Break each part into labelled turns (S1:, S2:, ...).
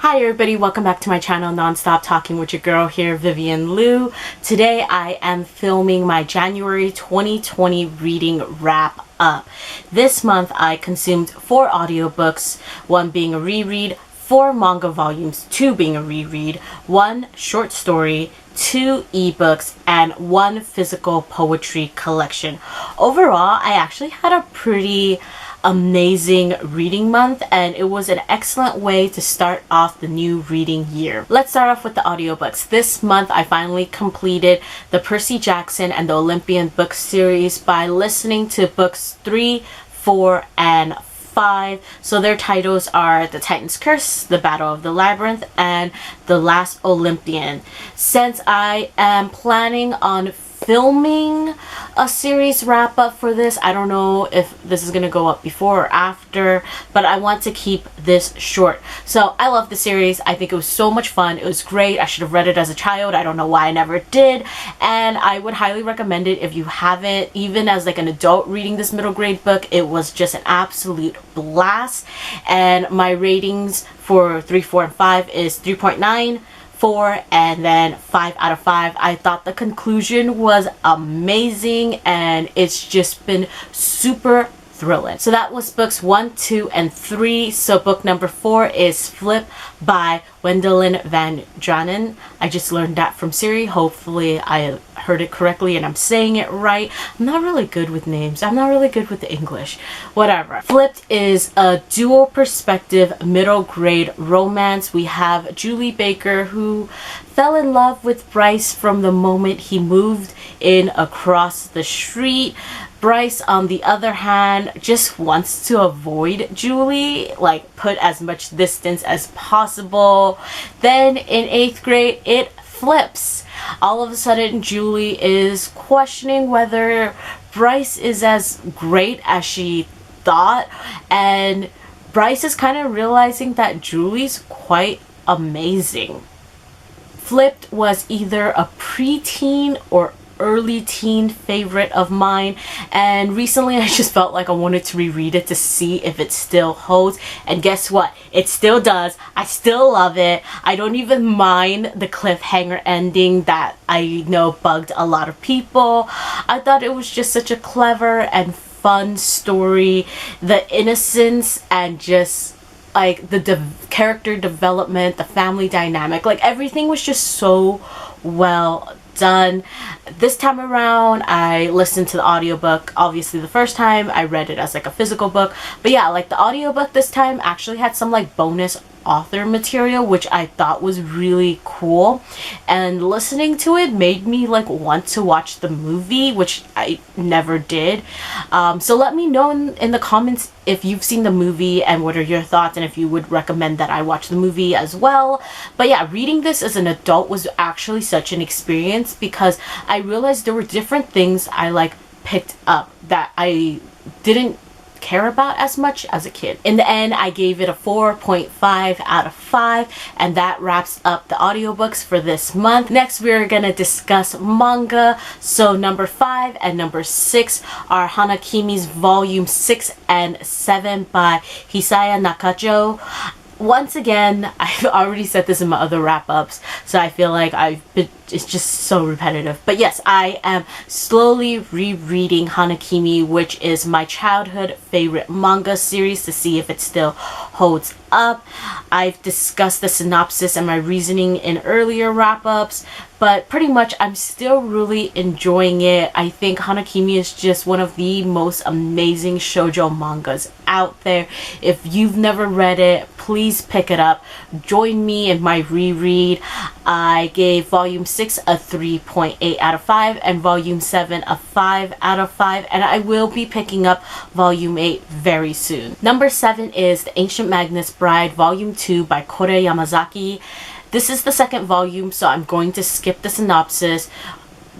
S1: Hi everybody, welcome back to my channel, Nonstop Talking with your girl here, Vivian Liu. Today I am filming my January 2020 reading wrap up. This month I consumed 4 audiobooks, 1 being a reread, 4 manga volumes, 2 being a reread, 1 short story, 2 ebooks, and 1 physical poetry collection. Overall, I actually had a pretty amazing reading month, and it was an excellent way to start off the new reading year. Let's start off with the audiobooks. This month I finally completed the Percy Jackson and the Olympian book series by listening to books 3, 4, and 5. So their titles are The Titan's Curse, The Battle of the Labyrinth, and The Last Olympian. Since I am planning on filming a series wrap up for this, I don't know if this is gonna go up before or after, but I want to keep this short. So I love the series. I think it was so much fun. It was great. I should have read it as a child. I don't know why I never did, and I would highly recommend it if you haven't. Even as like an adult reading this middle grade book, it was just an absolute blast. And my ratings for 3, 4, and 5 is 3.9, 4, and then 5 out of 5. I thought the conclusion was amazing, and it's just been super thrilling. So that was books 1, 2, and 3. So book number 4 is Flip by Wendelin van Dranen. I just learned that from Siri. Hopefully I heard it correctly and I'm saying it right. I'm not really good with names. I'm not really good with the English. Whatever. Flipped is a dual perspective middle grade romance. We have Julie Baker, who fell in love with Bryce from the moment he moved in across the street. Bryce, on the other hand, just wants to avoid Julie, like put as much distance as possible. Then in 8th grade, it flips. All of a sudden, Julie is questioning whether Bryce is as great as she thought, and Bryce is kind of realizing that Julie's quite amazing. Flipped was either a preteen or early teen favorite of mine, and recently I just felt like I wanted to reread it to see if it still holds, and guess what? It still does. I still love it. I don't even mind the cliffhanger ending that I know bugged a lot of people. I thought it was just such a clever and fun story. The innocence and just like the character development, the family dynamic, like everything was just so well done. This time around I listened to the audiobook. Obviously the first time I read it as like a physical book, but yeah, like the audiobook this time actually had some like bonus author material, which I thought was really cool, and listening to it made me like want to watch the movie, which I never did. So let me know in the comments if you've seen the movie and what are your thoughts, and if you would recommend that I watch the movie as well. But yeah, reading this as an adult was actually such an experience, because I realized there were different things I like picked up that I didn't care about as much as a kid. In the end, I gave it a 4.5 out of 5, and that wraps up the audiobooks for this month. Next, we're gonna discuss manga. So number 5 and number 6 are Hanakimi's volume 6 and 7 by Hisaya Nakajo. Once again, I've already said this in my other wrap-ups, so I feel like it's just so repetitive. But yes, I am slowly rereading Hanakimi, which is my childhood favorite manga series, to see if it still holds up. I've discussed the synopsis and my reasoning in earlier wrap-ups, but pretty much I'm still really enjoying it. I think Hanakimi is just one of the most amazing shoujo mangas out there. If you've never read it, please pick it up. Join me in my reread. I gave volume 6 a 3.8 out of 5 and volume 7 a 5 out of 5, and I will be picking up volume 8 very soon. Number 7 is The Ancient Magnus Bride volume 2 by Kore Yamazaki. This is the second volume, so I'm going to skip the synopsis.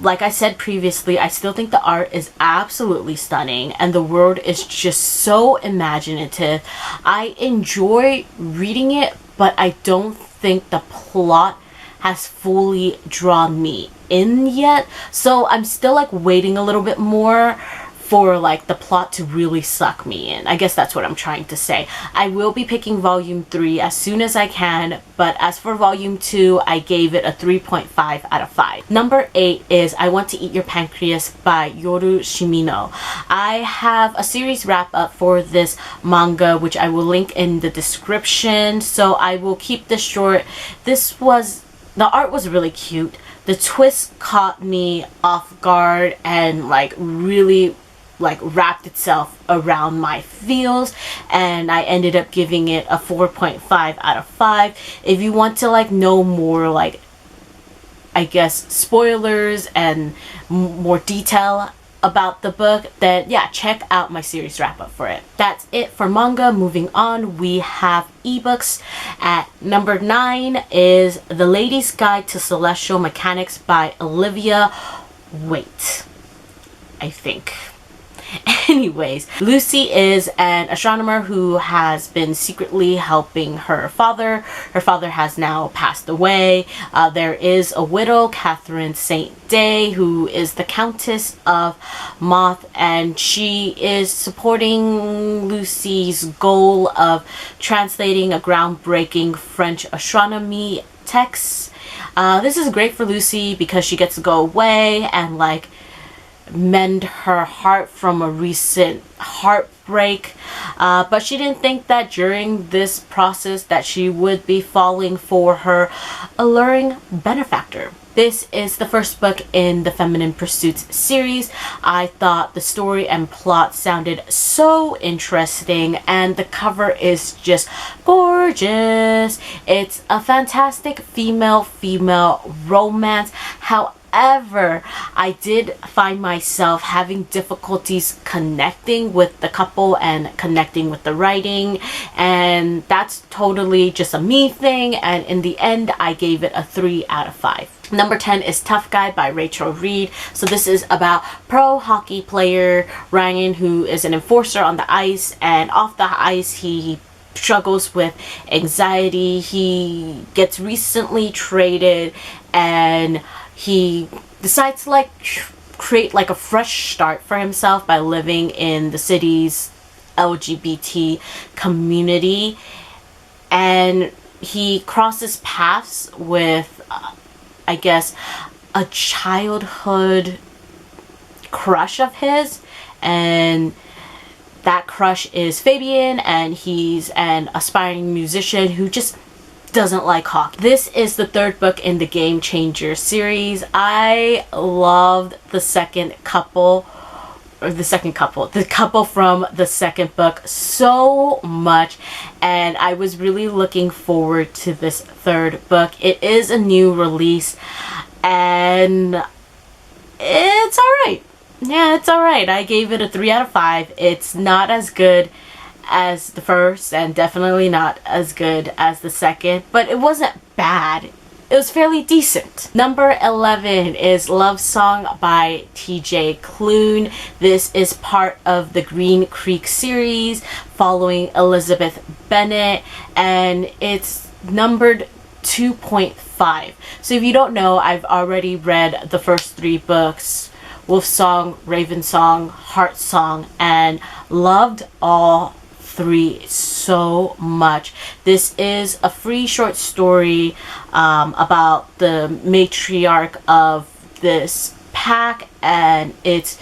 S1: Like I said previously, I still think the art is absolutely stunning and the world is just so imaginative. I enjoy reading it, but I don't think the plot has fully drawn me in yet. So I'm still like waiting a little bit more for like the plot to really suck me in. I guess that's what I'm trying to say. I will be picking volume 3 as soon as I can, but as for volume 2, I gave it a 3.5 out of 5. Number 8 is I Want to Eat Your Pancreas by Yoru Shimino. I have a series wrap up for this manga, which I will link in the description, so I will keep this short. The art was really cute. The twist caught me off guard and like really like wrapped itself around my feels, and I ended up giving it a 4.5 out of 5. If you want to like know more, like I guess spoilers and more detail about the book, then yeah, check out my series wrap up for it. That's it for manga. Moving on, we have ebooks. At number 9 is The Lady's Guide to Celestial Mechanics by Olivia Waite, I think. Anyways, Lucy is an astronomer who has been secretly helping her father. Her father has now passed away. There is a widow, Catherine St. Day, who is the Countess of Moth, and she is supporting Lucy's goal of translating a groundbreaking French astronomy text. This is great for Lucy because she gets to go away and like mend her heart from a recent heartbreak, but she didn't think that during this process that she would be falling for her alluring benefactor. This is the first book in the Feminine Pursuits series. I thought the story and plot sounded so interesting, and the cover is just gorgeous. It's a fantastic female romance. However, I did find myself having difficulties connecting with the couple and connecting with the writing, and that's totally just a me thing, and in the end I gave it a 3 out of 5. Number 10 is Tough Guy by Rachel Reed. So this is about pro hockey player Ryan, who is an enforcer on the ice, and off the ice he struggles with anxiety. He gets recently traded and he decides to like create like a fresh start for himself by living in the city's LGBT community, and he crosses paths with I guess a childhood crush of his, and that crush is Fabian, and he's an aspiring musician who just doesn't like hockey. This is the third book in the Game Changer series. I loved the couple from the second book so much, and I was really looking forward to this third book. It is a new release and it's alright. Yeah, it's alright. I gave it a 3 out of 5. It's not as good as the first and definitely not as good as the second, but it wasn't bad. It was fairly decent. Number 11 is Love Song by TJ Klune. This is part of the Green Creek series following Elizabeth Bennet, and it's numbered 2.5. So if you don't know, I've already read the first 3 books, Wolf Song, Raven Song, Heart Song, and loved all 3 so much. This is a free short story about the matriarch of this pack, and it's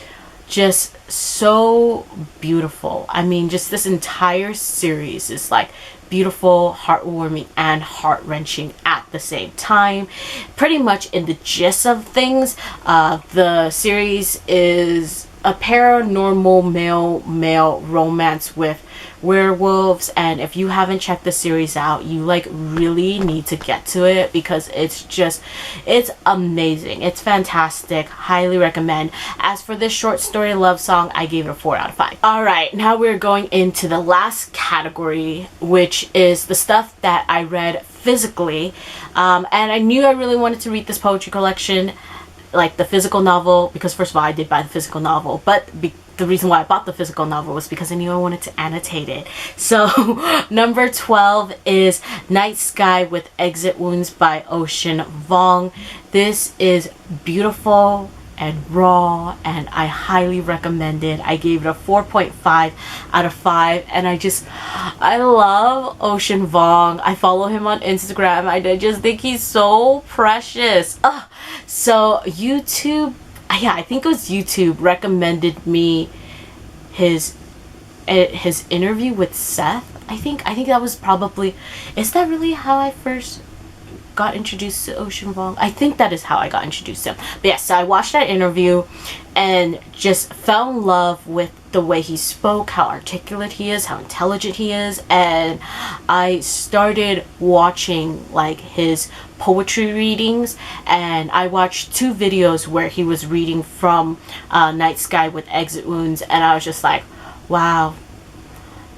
S1: just so beautiful. I mean, just this entire series is like beautiful, heartwarming, and heart-wrenching at the same time. Pretty much in the gist of things, the series is a paranormal male romance with werewolves, and if you haven't checked the series out, you like really need to get to it because it's amazing. It's fantastic. Highly recommend. As for this short story Love Song, I gave it a 4 out of 5. Alright, now we're going into the last category, which is the stuff that I read physically, and I knew I really wanted to read this poetry collection, like the physical novel, because first of all I did buy the physical novel, but the reason why I bought the physical novel was because I knew I wanted to annotate it. So number 12 is Night Sky with Exit Wounds by Ocean Vuong. This is beautiful. and raw, and I highly recommend it. I gave it a 4.5 out of 5, and I love Ocean Vuong. I follow him on Instagram. I just think he's so precious. So YouTube, yeah, I think it was YouTube recommended me his interview with Seth. I think that was probably, is that really how I first got introduced to Ocean Vuong? I think that is how I got introduced to him. But yes, so I watched that interview and just fell in love with the way he spoke, how articulate he is, how intelligent he is, and I started watching like his poetry readings, and I watched 2 videos where he was reading from Night Sky with Exit Wounds, and I was just like, wow,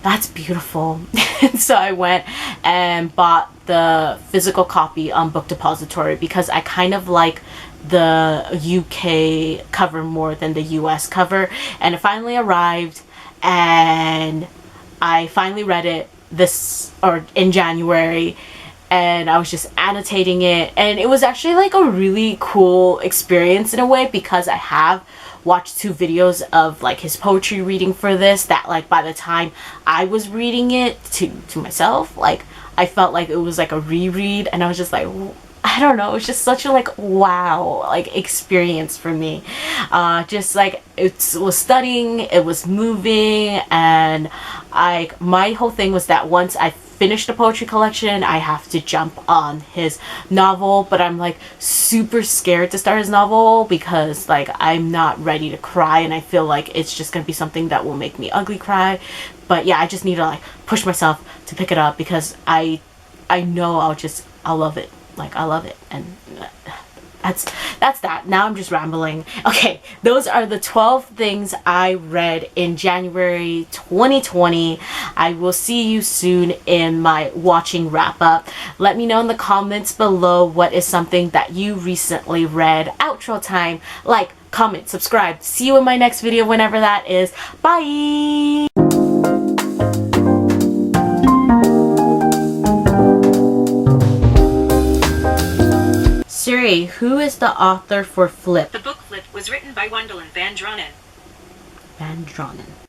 S1: that's beautiful. And so I went and bought the physical copy on Book Depository because I kind of like the UK cover more than the US cover, and it finally arrived, and I finally read it in January, and I was just annotating it, and it was actually like a really cool experience in a way, because I have watched 2 videos of like his poetry reading for this, that like by the time I was reading it to myself, like I felt like it was like a reread, and I was just like, I don't know, it was just such a like wow like experience for me. Just like it was studying, it was moving, and my whole thing was that once I finished the poetry collection, I have to jump on his novel, but I'm like super scared to start his novel because like I'm not ready to cry, and I feel like it's just gonna be something that will make me ugly cry. But yeah, I just need to like push myself to pick it up because I know I'll love it. Like I love it, and that's that. Now I'm just rambling. Okay, those are the 12 things I read in January 2020. I will see you soon in my watching wrap up. Let me know in the comments below what is something that you recently read. Outro time. Like, comment, subscribe. See you in my next video whenever that is. Bye! Siri, who is the author for Flip?
S2: The book Flip was written by Wendelin Van Dronen.
S1: Van Dronen.